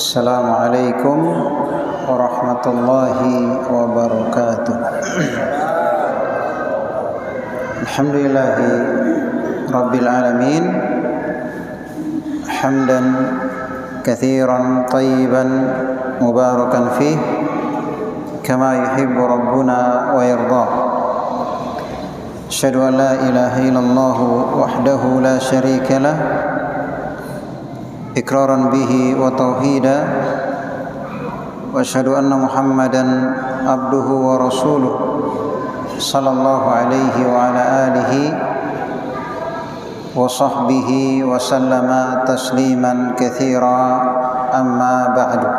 Assalamualaikum warahmatullahi wabarakatuh. Alhamdulillahi rabbil alamin, hamdan katsiran tayyiban mubarakan fih kama yuhibbu rabbuna wa yarda. Asyhadu an la ilaha illallah wahdahu la syarika lah iqraran bihi wa tauhida, wa asyhadu anna Muhammadan abduhu wa rasuluh sallallahu alaihi wa ala alihi wa sahbihi wa sallama tasliman katsira, amma ba'du.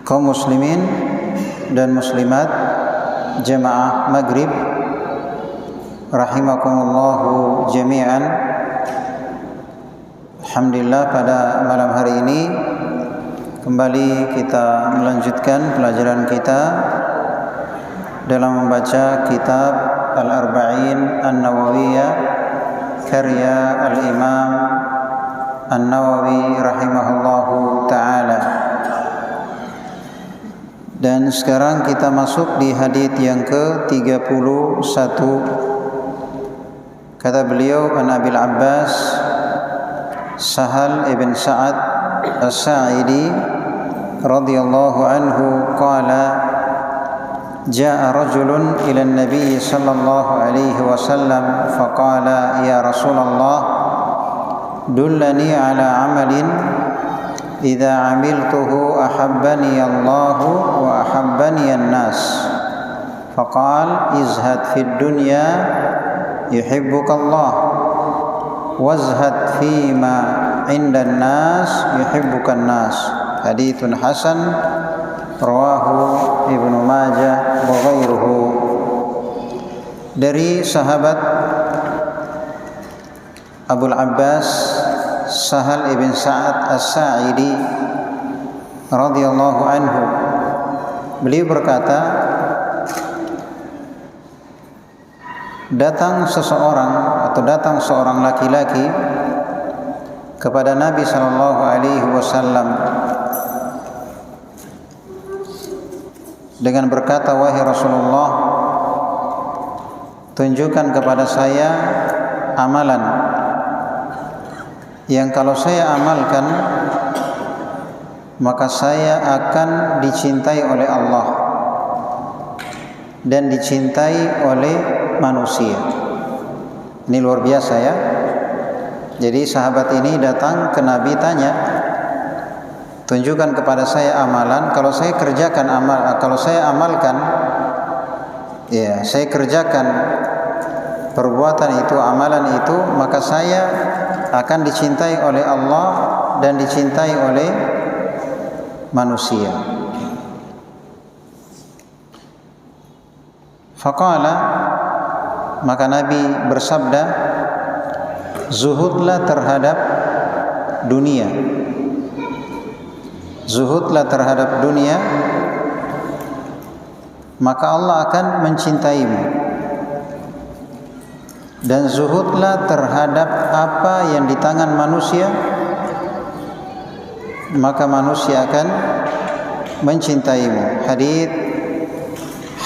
Kaum muslimin dan muslimat jemaah maghrib rahimakumullahu jami'an. Alhamdulillah, pada malam hari ini kembali kita melanjutkan pelajaran kita dalam membaca kitab Al-Arba'in An-Nawawiyah karya Al-Imam An-Nawawi rahimahullahu ta'ala. Dan sekarang kita masuk di hadits yang ke-31. Kata beliau, an Abil Abbas Sahal ibn Sa'ad As-Sa'idi radhiyallahu anhu qala jaa rajulun ila an-nabiy sallallahu alaihi wasallam faqala ya Rasulullah dullani ala amalin idza amiltuhu ahabbani Allah wa ahabbani an-nas faqala izhad fid dunya yuhibbukallah wazhad fima indan nas yuhibbukan nas. Haditsun hasan rawahu Ibnu Majah wa ghairuhu. Dari sahabat Abul Abbas Sahal ibn Sa'ad As-Sa'idi radhiyallahu anhu, beliau berkata, datang seorang laki-laki kepada Nabi sallallahu alaihi wasallam dengan berkata, wahai Rasulullah, tunjukkan kepada saya amalan yang kalau saya amalkan maka saya akan dicintai oleh Allah dan dicintai oleh manusia. Ini luar biasa ya. Jadi sahabat ini datang ke Nabi, tanya, tunjukkan kepada saya amalan, kalau saya kerjakan kalau saya amalkan, ya saya kerjakan perbuatan itu, amalan itu, maka saya akan dicintai oleh Allah dan dicintai oleh manusia. Faqala, maka Nabi bersabda, zuhudlah terhadap dunia. Zuhudlah terhadap dunia, maka Allah akan mencintaimu. Dan zuhudlah terhadap apa yang di tangan manusia, maka manusia akan mencintaimu. Hadits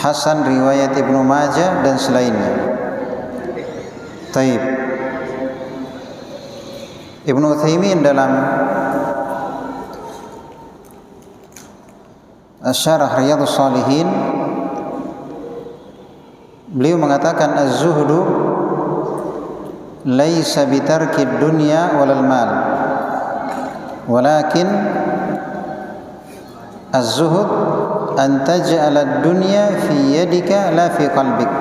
hasan riwayat Ibnu Majah dan selainnya. Taib. Ibnu Utsaimin dalam Syarah Riyadhus Shalihin beliau mengatakan, az-zuhdu laisa bitarkid dunya walal mal, walakin az-zuhud an taj'ala ad-dunya fi yadika la fi qalbik.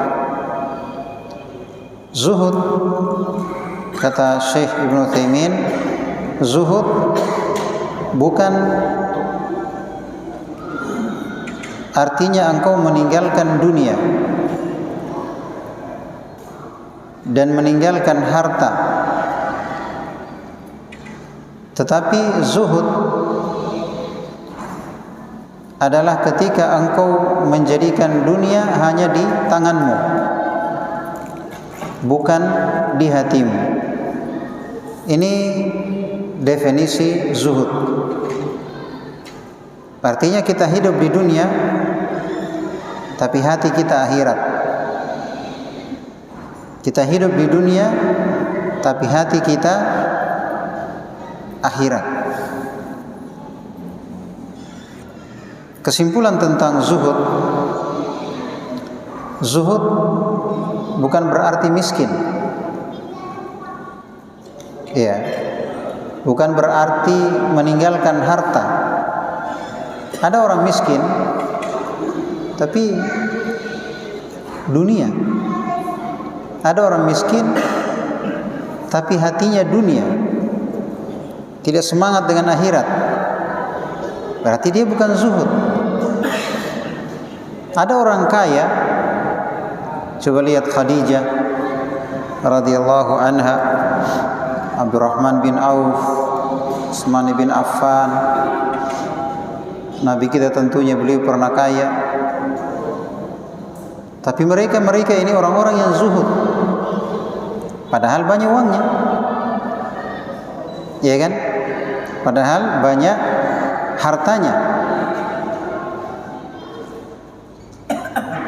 Zuhud, kata Syekh Ibnu Utsaimin, zuhud bukan artinya engkau meninggalkan dunia dan meninggalkan harta, tetapi zuhud adalah ketika engkau menjadikan dunia hanya di tanganmu, bukan di hatimu. Ini definisi zuhud. Artinya kita hidup di dunia, tapi hati kita akhirat. Kita hidup di dunia, tapi hati kita akhirat. Kesimpulan tentang zuhud, zuhud bukan berarti miskin. Ya, bukan berarti meninggalkan harta. Ada orang miskin, tapi dunia. Ada orang miskin, tapi hatinya dunia. Tidak semangat dengan akhirat. Berarti dia bukan zuhud. Ada orang kaya, coba lihat Khadijah radhiyallahu anha, Abdurrahman bin Auf, Utsman bin Affan. Nabi kita tentunya beliau pernah kaya. Tapi mereka ini orang-orang yang zuhud. Padahal banyak uangnya. Ya kan? Padahal banyak hartanya.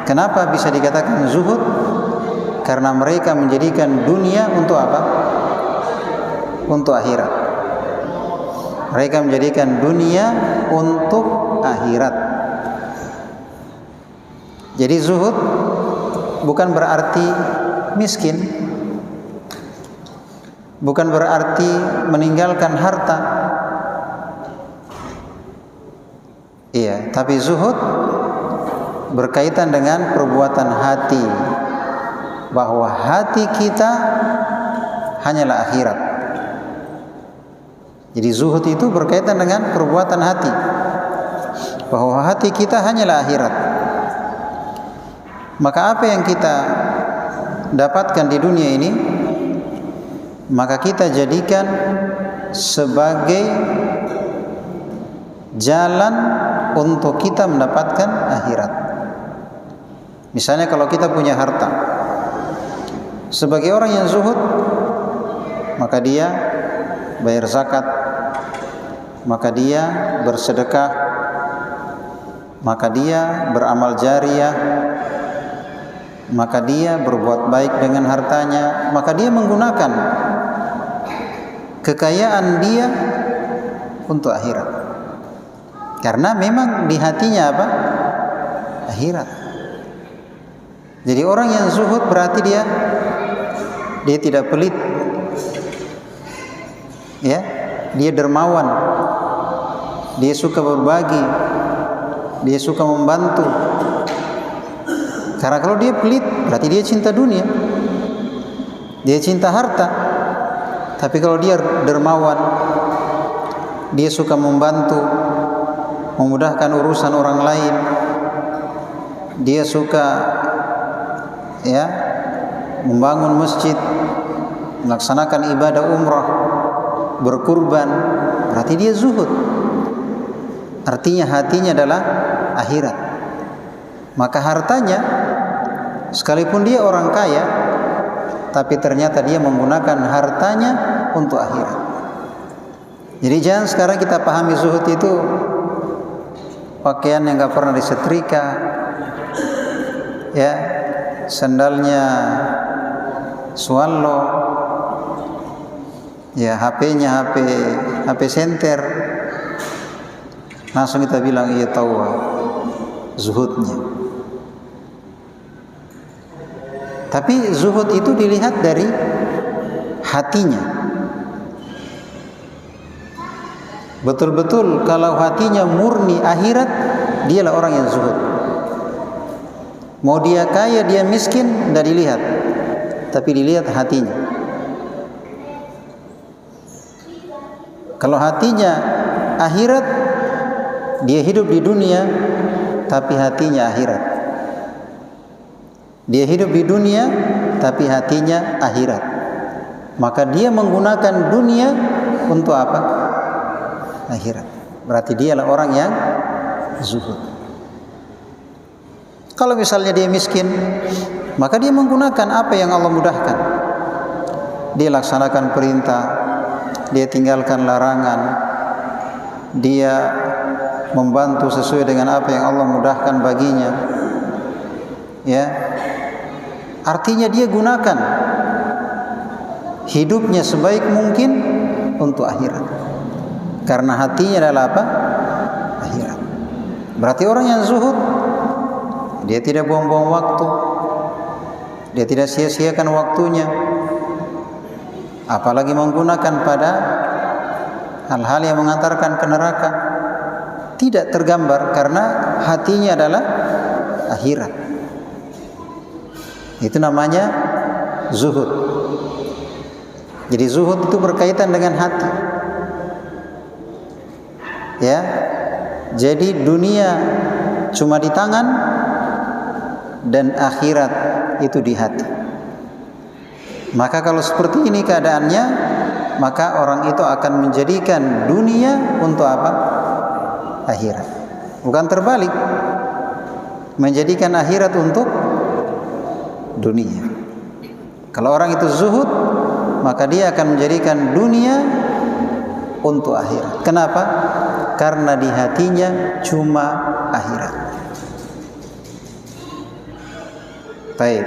Kenapa bisa dikatakan zuhud? Karena mereka menjadikan dunia untuk apa? Untuk akhirat. Mereka menjadikan dunia untuk akhirat. Jadi zuhud bukan berarti miskin, bukan berarti meninggalkan harta. Iya, tapi zuhud berkaitan dengan perbuatan hati, bahwa hati kita hanyalah akhirat. Jadi zuhud itu berkaitan dengan perbuatan hati, bahwa hati kita hanyalah akhirat. Maka apa yang kita dapatkan di dunia ini, maka kita jadikan sebagai jalan untuk kita mendapatkan akhirat. Misalnya kalau kita punya harta, sebagai orang yang zuhud, maka dia bayar zakat, maka dia bersedekah, maka dia beramal jariyah, maka dia berbuat baik dengan hartanya, maka dia menggunakan kekayaan dia untuk akhirat. Karena memang di hatinya apa? Akhirat. Jadi orang yang zuhud berarti dia tidak pelit. Ya, dia dermawan. Dia suka berbagi. Dia suka membantu. Karena kalau dia pelit, berarti dia cinta dunia. Dia cinta harta. Tapi kalau dia dermawan, dia suka membantu, memudahkan urusan orang lain. Dia suka membangun masjid, melaksanakan ibadah umrah, berkurban, berarti dia zuhud. Artinya hatinya adalah akhirat. Maka hartanya, sekalipun dia orang kaya, tapi ternyata dia menggunakan hartanya untuk akhirat. Jadi jangan sekarang kita pahami zuhud itu pakaian yang gak pernah disetrika, ya, sandalnya swallow, ya, HP-nya HP senter, langsung kita bilang iya tahu zuhudnya. Tapi zuhud itu dilihat dari hatinya. Betul-betul kalau hatinya murni akhirat, dialah orang yang zuhud. Mau dia kaya, dia miskin, tidak dilihat, tapi dilihat hatinya. Kalau hatinya akhirat, dia hidup di dunia, tapi hatinya akhirat. Dia hidup di dunia, tapi hatinya akhirat. Maka dia menggunakan dunia untuk apa? Akhirat. Berarti dialah orang yang zuhud. Kalau misalnya dia miskin, maka dia menggunakan apa yang Allah mudahkan. Dia laksanakan perintah, dia tinggalkan larangan, dia membantu sesuai dengan apa yang Allah mudahkan baginya, ya, artinya dia gunakan hidupnya sebaik mungkin untuk akhirat, karena hatinya adalah apa? Akhirat. Berarti orang yang zuhud, dia tidak buang-buang waktu, dia tidak sia-siakan waktunya, apalagi menggunakan pada hal-hal yang mengantarkan ke neraka. Tidak tergambar karena hatinya adalah akhirat. Itu namanya zuhud. Jadi zuhud itu berkaitan dengan hati, ya. Jadi dunia cuma di tangan dan akhirat itu di hati. Maka kalau seperti ini keadaannya, maka orang itu akan menjadikan dunia untuk apa? Akhirat. Bukan terbalik, menjadikan akhirat untuk dunia. Kalau orang itu zuhud, maka dia akan menjadikan dunia untuk akhirat. Kenapa? Karena di hatinya cuma akhirat. Baik.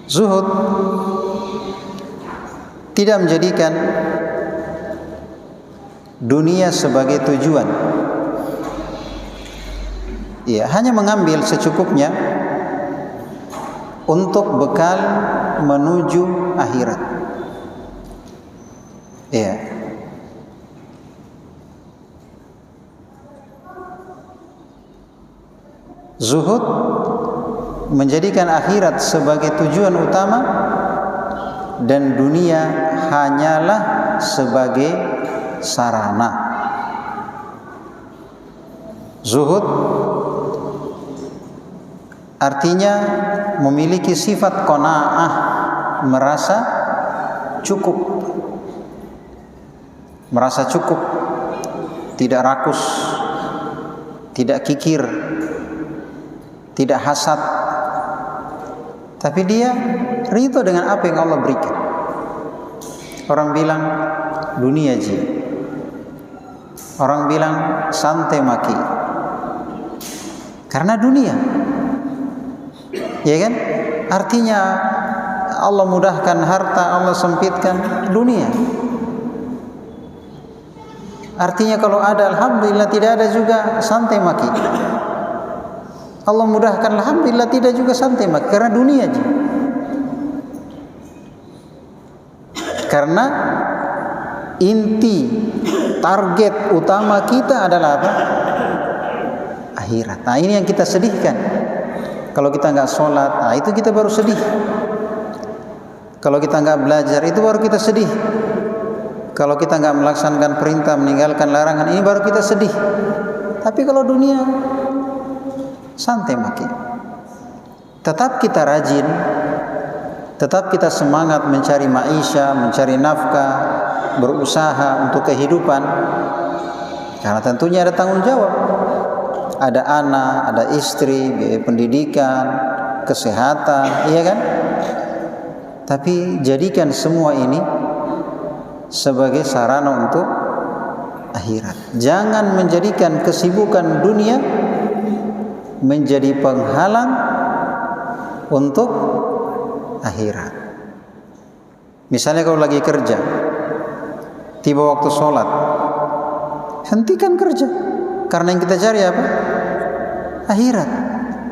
Zuhud tidak menjadikan dunia sebagai tujuan. Ya, hanya mengambil secukupnya untuk bekal menuju akhirat. Ya. Zuhud menjadikan akhirat sebagai tujuan utama dan dunia hanyalah sebagai sarana. Zuhud artinya memiliki sifat qanaah, merasa cukup. Merasa cukup, tidak rakus, tidak kikir, tidak hasad, tapi dia ridho dengan apa yang Allah berikan. Orang bilang dunia ji, orang bilang santai maki, karena dunia, ya kan? Artinya Allah mudahkan harta, Allah sempitkan dunia. Artinya kalau ada alhamdulillah, tidak ada juga santai maki. Allah mudahkan alhamdulillah, tidak juga santai maki, karena dunia aja. Karena inti target utama kita adalah apa? Akhirat. Nah, ini yang kita sedihkan. Kalau kita nggak sholat, nah itu kita baru sedih. Kalau kita nggak belajar, itu baru kita sedih. Kalau kita nggak melaksanakan perintah, meninggalkan larangan, ini baru kita sedih. Tapi kalau dunia santai maki, tetap kita rajin, tetap kita semangat mencari maisha, mencari nafkah, berusaha untuk kehidupan. Karena tentunya ada tanggung jawab, ada anak, ada istri, biaya pendidikan, kesehatan, iya kan? Tapi jadikan semua ini sebagai sarana untuk akhirat. Jangan menjadikan kesibukan dunia menjadi penghalang untuk akhirat. Misalnya kalau lagi kerja, tiba waktu sholat, hentikan kerja, karena yang kita cari apa? Akhirat.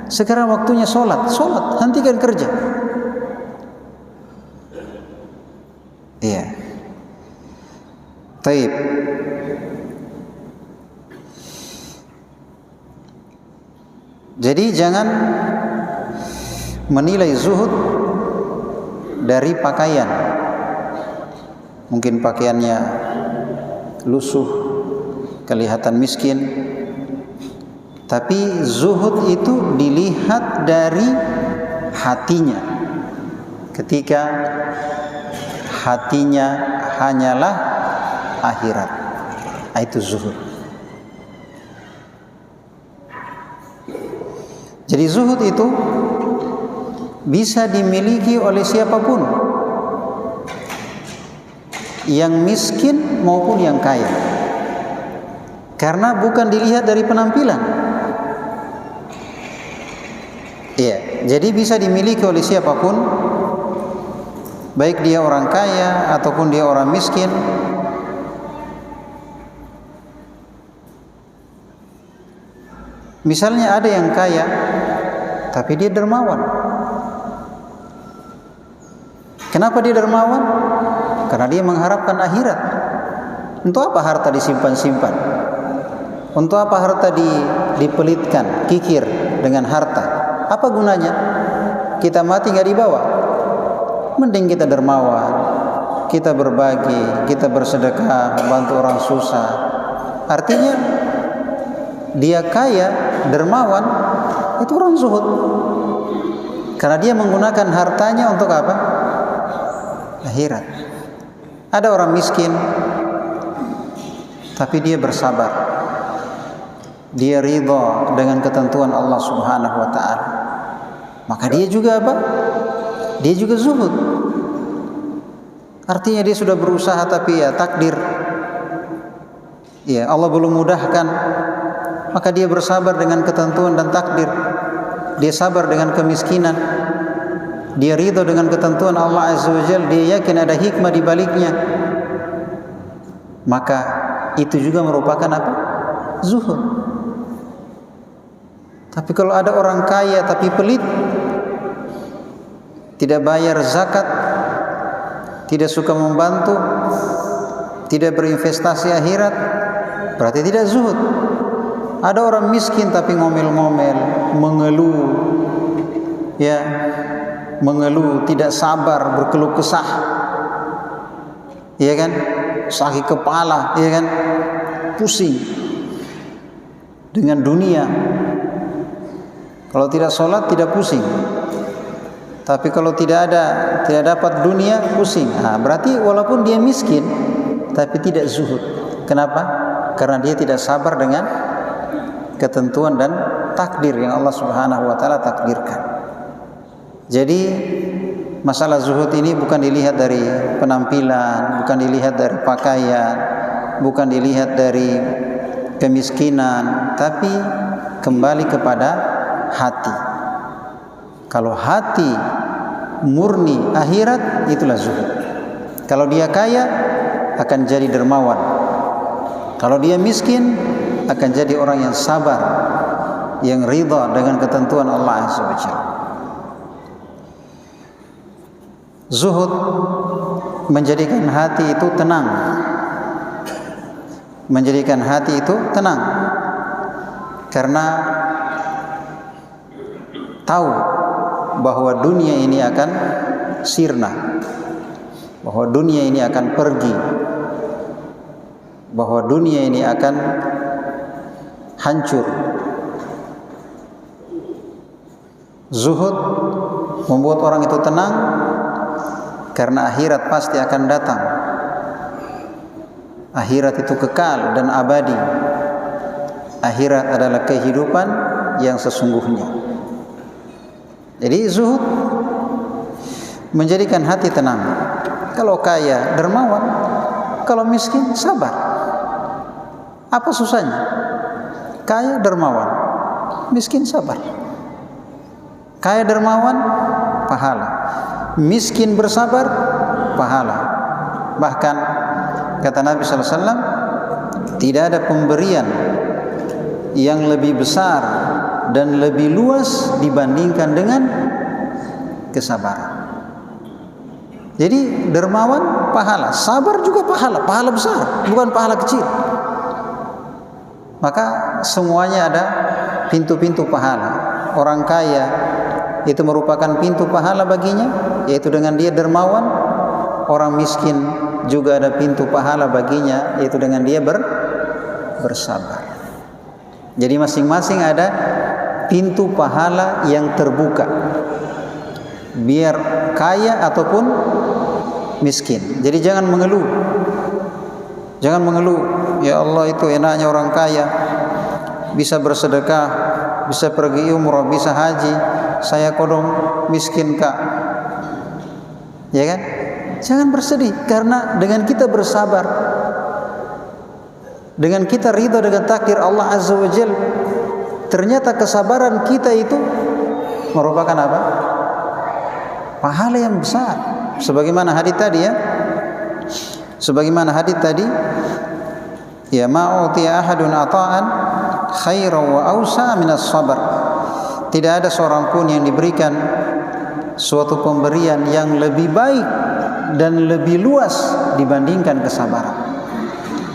Sekarang waktunya sholat, hentikan kerja. Iya. Taib. Jadi jangan menilai zuhud dari pakaian. Mungkin pakaiannya lusuh, kelihatan miskin. Tapi zuhud itu dilihat dari hatinya. Ketika hatinya hanyalah akhirat, itu zuhud. Jadi zuhud itu bisa dimiliki oleh siapapun. yang miskin maupun yang kaya. Karena bukan dilihat dari penampilan. Iya, jadi bisa dimiliki oleh siapapun, baik dia orang kaya ataupun dia orang miskin. Misalnya ada yang kaya tapi dia dermawan. Kenapa dia dermawan? Karena dia mengharapkan akhirat. Untuk apa harta disimpan-simpan? Untuk apa harta dipelitkan, kikir dengan harta? Apa gunanya? Kita mati nggak dibawa. Mending kita dermawan, kita berbagi, kita bersedekah, membantu orang susah. Artinya dia kaya, dermawan, itu orang zuhud. Karena dia menggunakan hartanya untuk apa? Akhirat. Ada orang miskin tapi dia bersabar. Dia ridha dengan ketentuan Allah Subhanahu wa taala. Maka dia juga apa? Dia juga zuhud. Artinya dia sudah berusaha tapi ya takdir. Ya, Allah belum mudahkan. Maka dia bersabar dengan ketentuan dan takdir. Dia sabar dengan kemiskinan. Dia ridha dengan ketentuan Allah Azza wa Jalla. Dia yakin ada hikmah di baliknya. Maka itu juga merupakan apa? Zuhud. Tapi kalau ada orang kaya tapi pelit, tidak bayar zakat, tidak suka membantu, tidak berinvestasi akhirat, berarti tidak zuhud. Ada orang miskin tapi ngomel-ngomel, mengeluh, ya, mengeluh, tidak sabar, berkeluh kesah, iya kan, sakit kepala, iya kan, pusing dengan dunia. Kalau tidak sholat tidak pusing, tapi kalau tidak dapat dunia pusing. Nah, berarti walaupun dia miskin tapi tidak zuhud. Kenapa? Karena dia tidak sabar dengan ketentuan dan takdir yang Allah Subhanahu wa taala takdirkan. Jadi masalah zuhud ini bukan dilihat dari penampilan, bukan dilihat dari pakaian, bukan dilihat dari kemiskinan, tapi kembali kepada hati. Kalau hati murni akhirat, itulah zuhud. Kalau dia kaya akan jadi dermawan. Kalau dia miskin akan jadi orang yang sabar, yang ridha dengan ketentuan Allah Azza wa Jalla. Zuhud menjadikan hati itu tenang. Menjadikan hati itu tenang. Karena tahu bahwa dunia ini akan sirna, bahwa dunia ini akan pergi, bahwa dunia ini akan hancur. Zuhud membuat orang itu tenang karena akhirat pasti akan datang. Akhirat itu kekal dan abadi. Akhirat adalah kehidupan yang sesungguhnya. Jadi zuhud menjadikan hati tenang. Kalau kaya dermawan, kalau miskin sabar. Apa susahnya? Kaya dermawan, miskin sabar. Kaya dermawan pahala, miskin bersabar pahala. Bahkan kata Nabi sallallahu alaihi wasallam, tidak ada pemberian yang lebih besar dan lebih luas dibandingkan dengan kesabaran. Jadi dermawan pahala, sabar juga pahala, pahala besar, bukan pahala kecil. Maka semuanya ada pintu-pintu pahala. Orang kaya itu merupakan pintu pahala baginya, yaitu dengan dia dermawan. Orang miskin juga ada pintu pahala baginya, yaitu dengan dia bersabar. Jadi masing-masing ada pintu pahala yang terbuka, biar kaya ataupun miskin. Jadi jangan mengeluh. Jangan mengeluh, ya Allah itu enaknya orang kaya, bisa bersedekah, bisa pergi umrah, bisa haji, saya kodong miskin kak, ya kan? Jangan bersedih, karena dengan kita bersabar, dengan kita ridha dengan takdir Allah Azza wa Jalla, ternyata kesabaran kita itu merupakan apa? Pahala yang besar. Sebagaimana hadis tadi ya. Sebagaimana hadis tadi, ya ma'utiya ahadun ata'an khairan wa awsa minas sabar. Tidak ada seorang pun yang diberikan suatu pemberian yang lebih baik dan lebih luas dibandingkan kesabaran.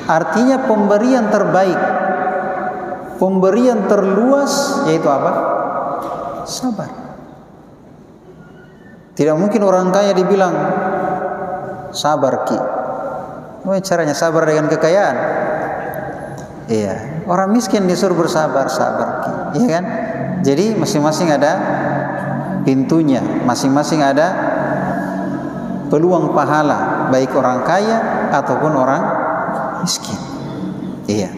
Artinya pemberian terbaik, pemberian terluas yaitu apa? Sabar. Tidak mungkin orang kaya dibilang sabar ki. Bagaimana caranya sabar dengan kekayaan? Iya, orang miskin disuruh bersabar, sabar ki. Iya kan? Jadi masing-masing ada pintunya, masing-masing ada peluang pahala, baik orang kaya ataupun orang miskin. Iya.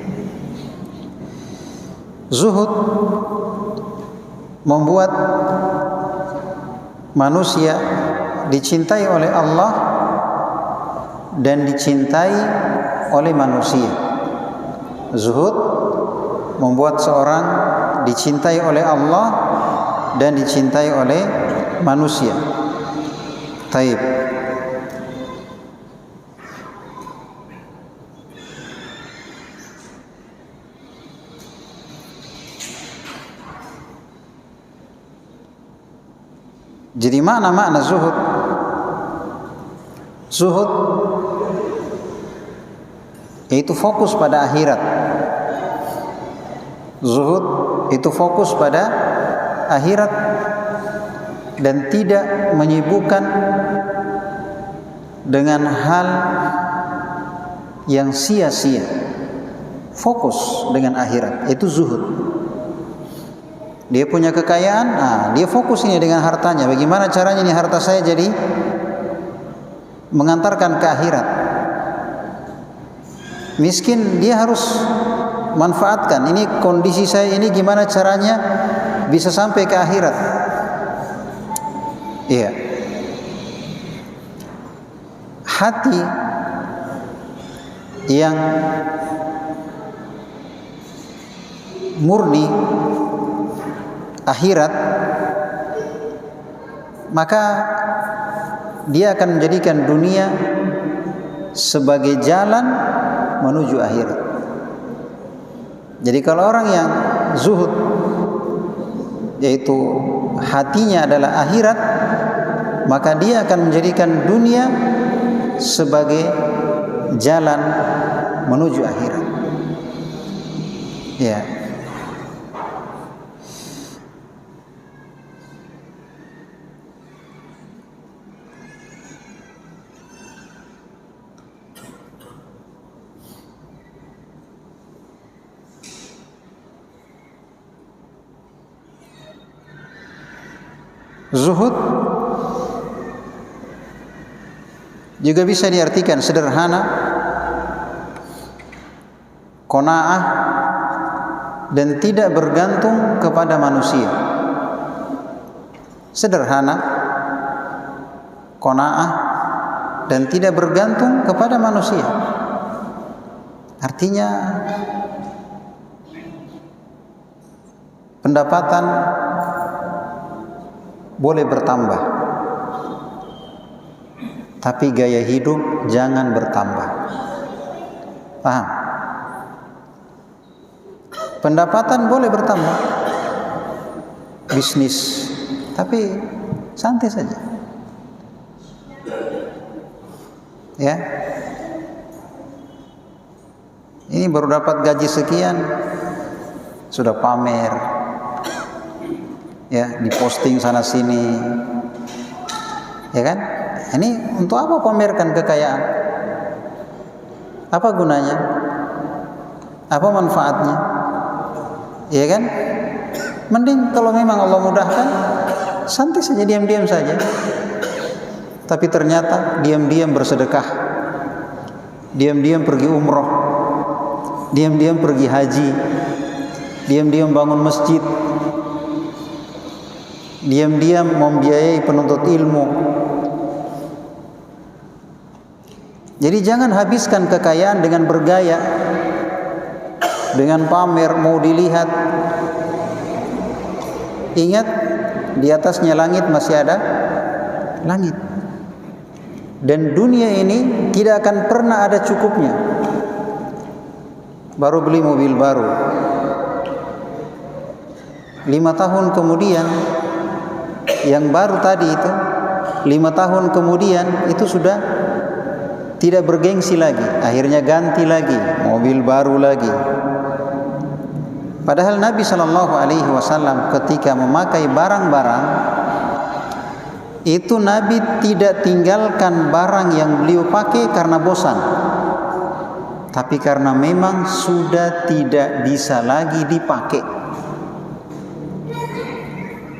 Zuhud membuat manusia dicintai oleh Allah dan dicintai oleh manusia. Zuhud membuat seorang dicintai oleh Allah dan dicintai oleh manusia. Taib. Jadi makna zuhud. Zuhud itu fokus pada akhirat. Zuhud itu fokus pada akhirat dan tidak menyibukkan dengan hal yang sia-sia. Fokus dengan akhirat, itu zuhud. Dia punya kekayaan, dia fokus ini dengan hartanya. Bagaimana caranya ini harta saya jadi mengantarkan ke akhirat. Miskin, dia harus manfaatkan ini kondisi saya ini, gimana caranya bisa sampai ke akhirat. Iya. Hati yang murni akhirat, maka dia akan menjadikan dunia sebagai jalan menuju akhirat. Jadi kalau orang yang zuhud, yaitu hatinya adalah akhirat, maka dia akan menjadikan dunia sebagai jalan menuju akhirat. Ya. Zuhud juga bisa diartikan sederhana, qanaah, dan tidak bergantung kepada manusia. Sederhana, qanaah, dan tidak bergantung kepada manusia. Artinya pendapatan boleh bertambah, tapi gaya hidup jangan bertambah. Paham? Pendapatan boleh bertambah, bisnis, tapi santai saja. Ya, ini baru dapat gaji sekian, sudah pamer. Ya, diposting sana sini, ya kan? Ini untuk apa pamerkan kekayaan? Apa gunanya? Apa manfaatnya? Ya kan? Mending kalau memang Allah mudahkan, santai saja, diam-diam saja. Tapi ternyata diam-diam bersedekah, diam-diam pergi umroh, diam-diam pergi haji, diam-diam bangun masjid, diam-diam membiayai penuntut ilmu. Jadi jangan habiskan kekayaan dengan bergaya, dengan pamer, mau dilihat. Ingat, di atasnya langit masih ada langit. Dan dunia ini tidak akan pernah ada cukupnya. Baru beli mobil baru, 5 tahun kemudian yang baru tadi itu 5 tahun kemudian itu sudah tidak bergengsi lagi, akhirnya ganti lagi, mobil baru lagi. Padahal Nabi SAW ketika memakai barang-barang itu, Nabi tidak tinggalkan barang yang beliau pakai karena bosan, tapi karena memang sudah tidak bisa lagi dipakai.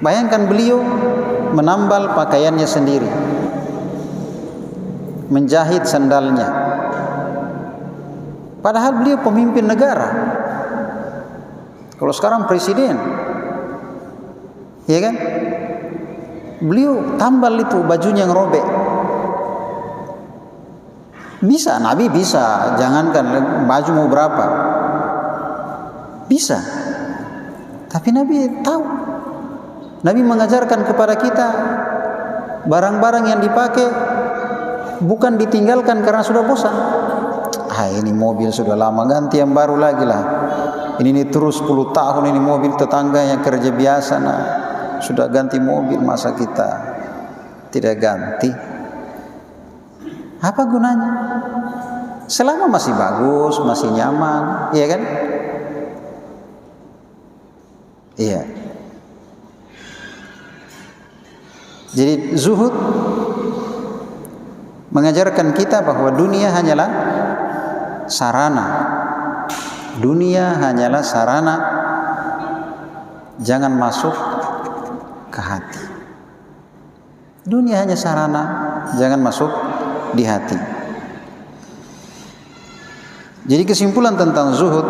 Bayangkan beliau menambal pakaiannya sendiri, menjahit sandalnya, padahal beliau pemimpin negara. Kalau sekarang presiden, ya kan? Beliau tambal itu bajunya yang robek. Bisa, Nabi bisa. Jangankan baju mau berapa, bisa. Tapi Nabi tahu. Nabi mengajarkan kepada kita barang-barang yang dipakai bukan ditinggalkan karena sudah bosan. Ini mobil sudah lama, ganti yang baru lagi lah. Ini terus 10 tahun ini mobil tetangga yang kerja biasa, nah sudah ganti mobil, masa kita tidak ganti? Apa gunanya? Selama masih bagus, masih nyaman, iya kan? Iya. Jadi zuhud mengajarkan kita bahwa dunia hanyalah sarana. Dunia hanyalah sarana, jangan masuk ke hati. Dunia hanya sarana, jangan masuk di hati. Jadi kesimpulan tentang zuhud,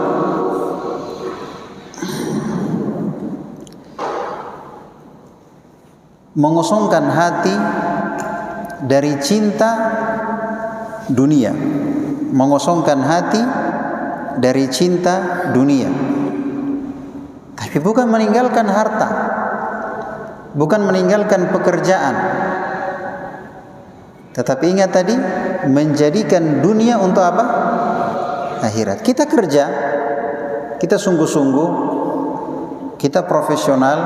mengosongkan hati dari cinta dunia, mengosongkan hati dari cinta dunia. Tapi bukan meninggalkan harta, bukan meninggalkan pekerjaan, tetapi ingat tadi, menjadikan dunia untuk apa? Akhirat. Kita kerja, kita sungguh-sungguh, kita profesional,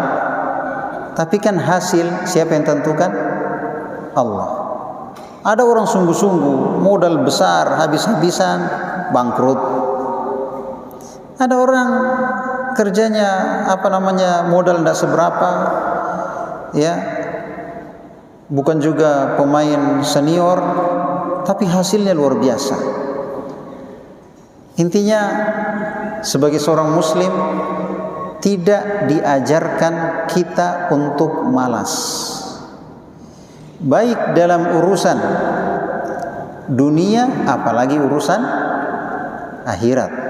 tapi kan hasil siapa yang tentukan? Allah. Ada orang sungguh-sungguh, modal besar, habis-habisan, bangkrut. Ada orang kerjanya modal tidak seberapa, ya, bukan juga pemain senior, tapi hasilnya luar biasa. Intinya, sebagai seorang muslim tidak diajarkan kita untuk malas, baik dalam urusan dunia apalagi urusan akhirat.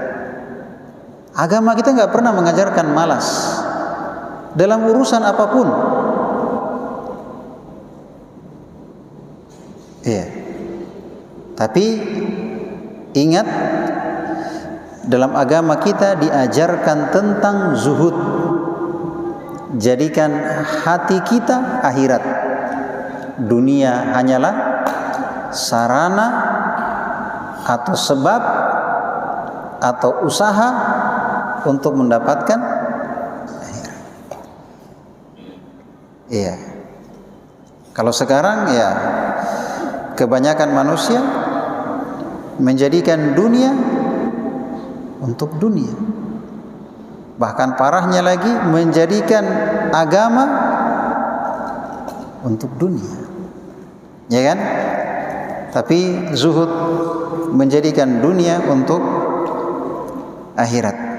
Agama kita nggak pernah mengajarkan malas dalam urusan apapun. Iya. Tapi ingat, dalam agama kita diajarkan tentang zuhud. Jadikan hati kita akhirat. Dunia hanyalah sarana atau sebab atau usaha untuk mendapatkan akhirat. Iya. Kalau sekarang ya kebanyakan manusia menjadikan dunia untuk dunia. Bahkan parahnya lagi menjadikan agama untuk dunia. Ya kan? Tapi zuhud menjadikan dunia untuk akhirat.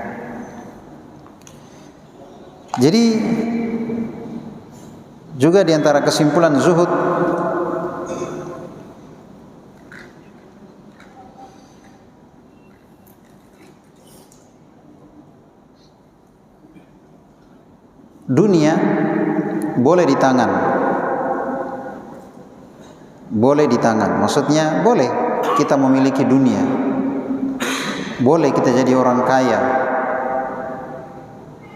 Jadi juga di antara kesimpulan zuhud, dunia boleh di tangan. Boleh di tangan, maksudnya boleh kita memiliki dunia, boleh kita jadi orang kaya,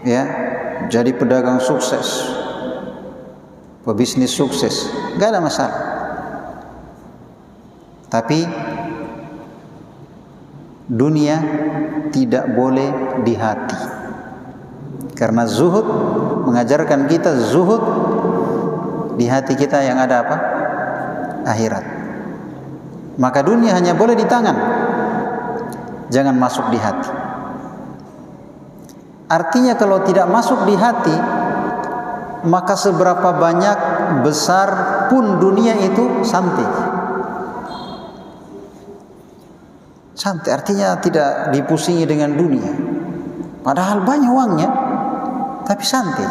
ya, jadi pedagang sukses, pebisnis sukses, nggak ada masalah. Tapi dunia tidak boleh di hati, karena zuhud mengajarkan kita zuhud di hati kita yang ada apa? Akhirat. Maka dunia hanya boleh di tangan, jangan masuk di hati. Artinya kalau tidak masuk di hati, maka seberapa banyak besar pun dunia itu santai. Santai artinya tidak dipusingi dengan dunia. Padahal banyak uangnya, tapi santai.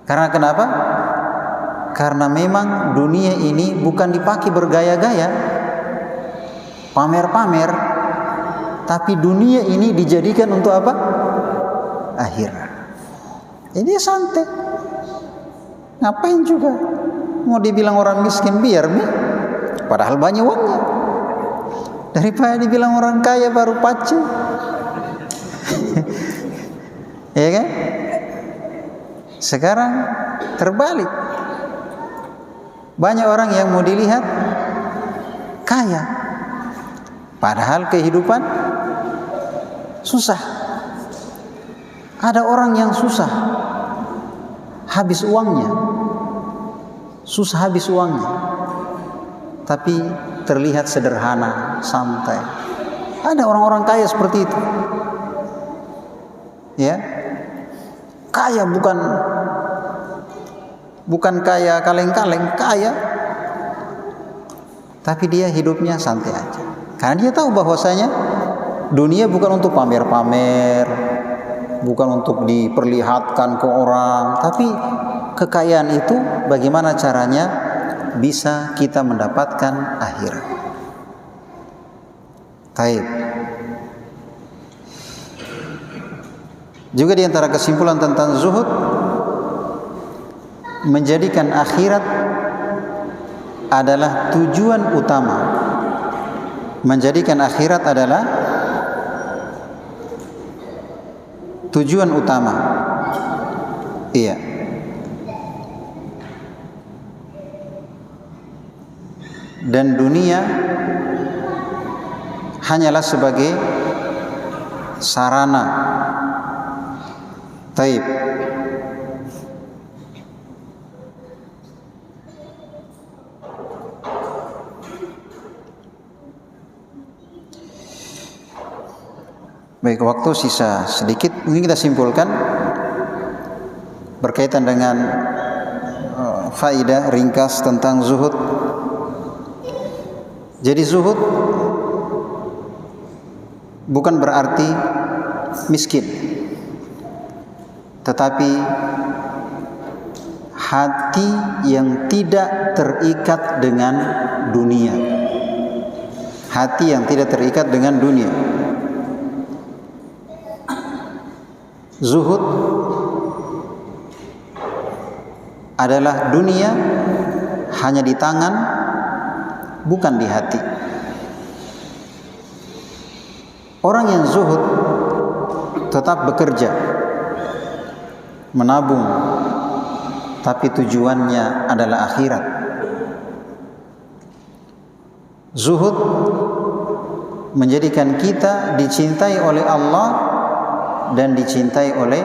Karena kenapa? Karena memang dunia ini bukan dipakai bergaya-gaya, pamer-pamer, tapi dunia ini dijadikan untuk apa? Akhirat. Ini santai. Ngapain juga? Mau dibilang orang miskin biar padahal banyak uangnya. Daripada dibilang orang kaya baru pacu. Ya kan? Sekarang terbalik. Banyak orang yang mau dilihat kaya, padahal kehidupan susah. Ada orang yang susah, habis uangnya, susah habis uangnya, tapi terlihat sederhana, santai. Ada orang-orang kaya seperti itu, ya, kaya bukan kaya kaleng-kaleng, kaya, tapi dia hidupnya santai aja. Karena dia tahu bahwasanya dunia bukan untuk pamer-pamer, bukan untuk diperlihatkan ke orang, tapi kekayaan itu bagaimana caranya bisa kita mendapatkan akhirat. Baik. Juga di antara kesimpulan tentang zuhud, menjadikan akhirat adalah tujuan utama. Menjadikan akhirat adalah tujuan utama. Iya. Dan dunia hanyalah sebagai sarana. Taib. Baik, waktu sisa sedikit, mungkin kita simpulkan berkaitan dengan faedah ringkas tentang zuhud. Jadi zuhud bukan berarti miskin, tetapi hati yang tidak terikat dengan dunia. Hati yang tidak terikat dengan dunia. Zuhud adalah dunia hanya di tangan, bukan di hati. Orang yang zuhud tetap bekerja, menabung, tapi tujuannya adalah akhirat. Zuhud menjadikan kita dicintai oleh Allah dan dicintai oleh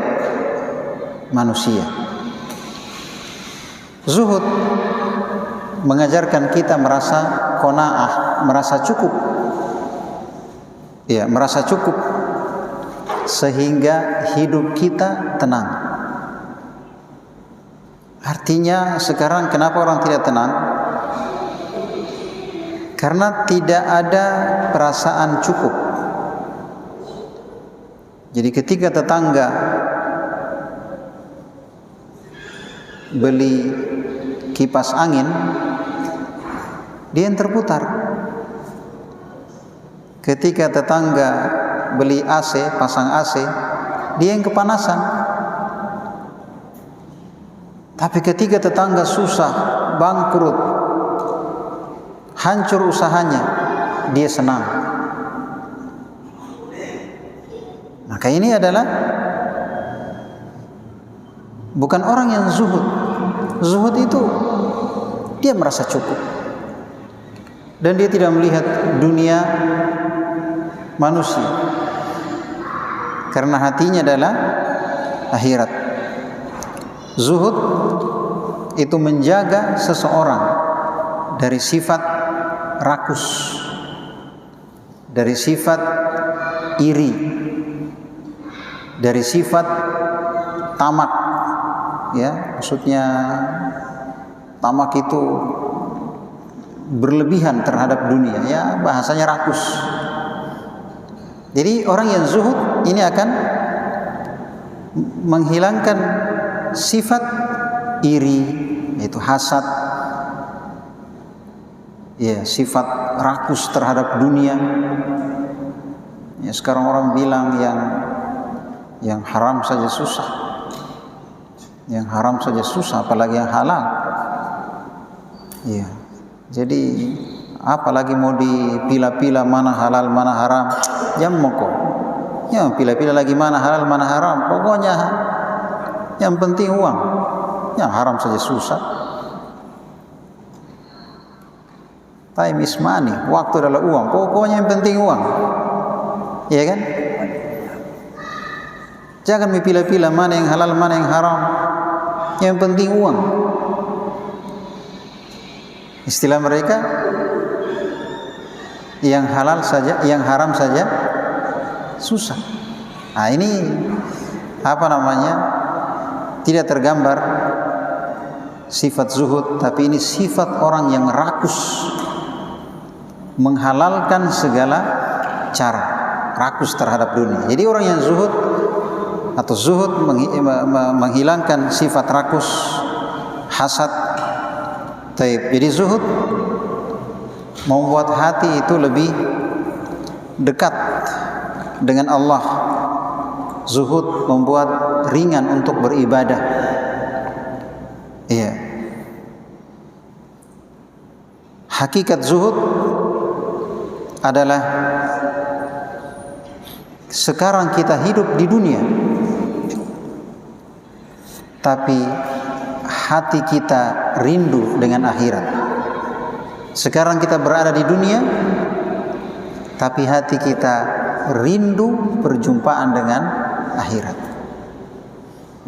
manusia. Zuhud mengajarkan kita merasa qanaah, merasa cukup. Ya, merasa cukup sehingga hidup kita tenang. Artinya sekarang kenapa orang tidak tenang? Karena tidak ada perasaan cukup. Jadi ketika tetangga beli kipas angin, dia yang terputar. Ketika tetangga beli AC, pasang AC, dia yang kepanasan. Tapi ketika tetangga susah, bangkrut, hancur usahanya, dia senang. Maka ini adalah bukan orang yang zuhud. Zuhud itu dia merasa cukup dan dia tidak melihat dunia manusia, karena hatinya adalah akhirat. Zuhud itu menjaga seseorang dari sifat rakus, dari sifat iri, dari sifat tamak. Ya, maksudnya tamak itu berlebihan terhadap dunia, ya bahasanya rakus. Jadi orang yang zuhud ini akan menghilangkan sifat iri, yaitu hasad, ya sifat rakus terhadap dunia. Ya, sekarang orang bilang yang haram saja susah, yang haram saja susah, apalagi yang halal. Ya, jadi apalagi mau dipilah-pilah mana halal mana haram, jammoko. Ya, pilah-pilah lagi mana halal mana haram. Pokoknya yang penting uang. Yang haram saja susah. Time is money, waktu adalah uang. Pokoknya yang penting uang. Iya kan? Jangan mipilah-pilah mana yang halal mana yang haram. Yang penting uang. Istilah mereka, yang halal saja, yang haram saja susah. Nah, ini apa namanya? Tidak tergambar sifat zuhud, tapi ini sifat orang yang rakus, menghalalkan segala cara, rakus terhadap dunia. Jadi orang yang zuhud atau zuhud menghilangkan sifat rakus, hasad. Jadi zuhud membuat hati itu lebih dekat dengan Allah. Zuhud membuat ringan untuk beribadah. Iya. Hakikat zuhud adalah sekarang kita hidup di dunia, tapi hati kita rindu dengan akhirat. Sekarang kita berada di dunia, tapi hati kita rindu perjumpaan dengan akhirat.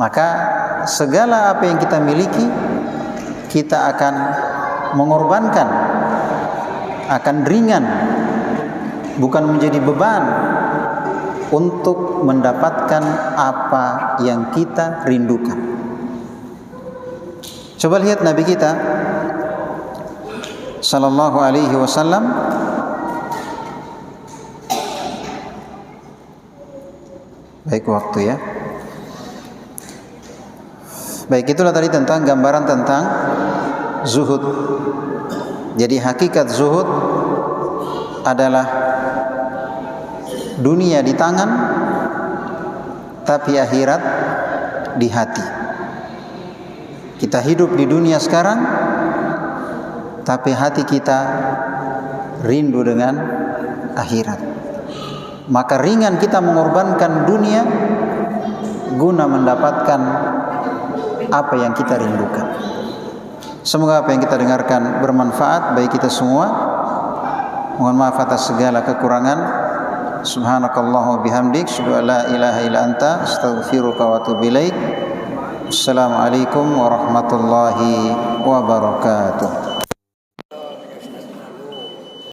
Maka segala apa yang kita miliki, kita akan mengorbankan, akan ringan, bukan menjadi beban, untuk mendapatkan apa yang kita rindukan. Coba lihat Nabi kita sallallahu alaihi wasallam baik waktu ya. Baik, itulah tadi tentang gambaran tentang zuhud. Jadi hakikat zuhud adalah dunia di tangan, tapi akhirat di hati. Kita hidup di dunia sekarang, tapi hati kita rindu dengan akhirat. Maka ringan kita mengorbankan dunia guna mendapatkan apa yang kita rindukan. Semoga apa yang kita dengarkan bermanfaat bagi kita semua. Mohon maaf atas segala kekurangan. Subhanakallahumma bihamdik, asyhadu an la ilaha illa anta, astaghfiruka wa atubu ilaik. Assalamualaikum warahmatullahi wabarakatuh.